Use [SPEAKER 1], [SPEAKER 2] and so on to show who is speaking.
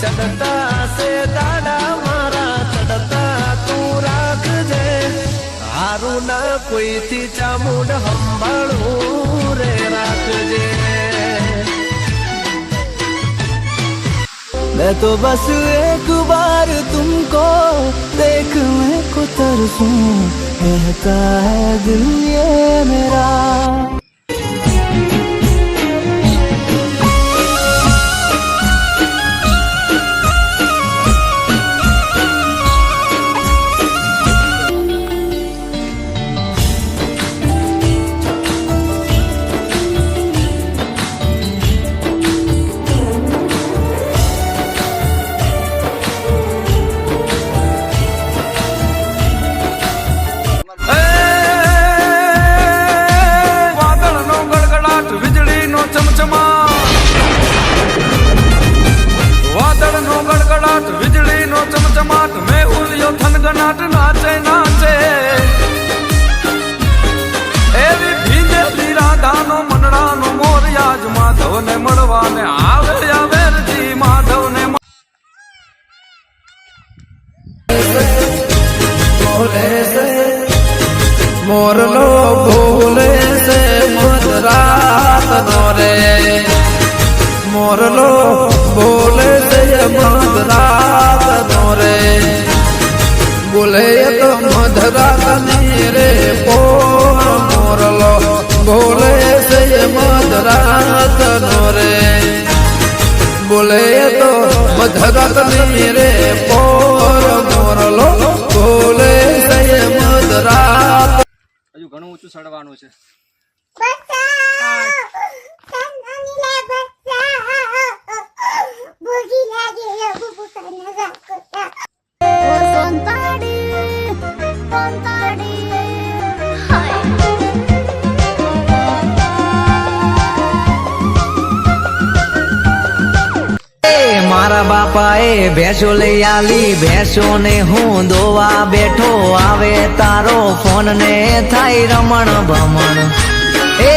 [SPEAKER 1] ચડતા સે દાડા મારા ચડતા તું રાખજે હારું ના કોઈથી ચામુંડ સંભાળવું રે રાખજે मैं तो बस एक बार तुमको देखने को तरसूं कहता है दिल ये मेरा વીજળી નો ચમચમાટ મેહુલિયો થનગનાટ નાચે નાચે એવી ભીંજેલી રાધાનો મનડાનો મોરયાજ માધવને મળવાને આવે આવેરજી માધવને બોલે છે મોરલો બોલે છે મધરાત નો રે મોરલો બોલે છે મધરાત નો રે બોલે તો મધરાત ની રે મોરલો બોલે છે મધરાત નો રે બોલે તો મધરાત ની રે મોરલો બોલે છે મધરાત
[SPEAKER 2] હજુ ઘણું ઊંચું ચડવાનું છે
[SPEAKER 1] મારા બાપા એ ભેંસો લઈ આલી ભેંસો ને હું દોવા બેઠો આવે તારો ફોન ને થાય રમણ ભમણ એ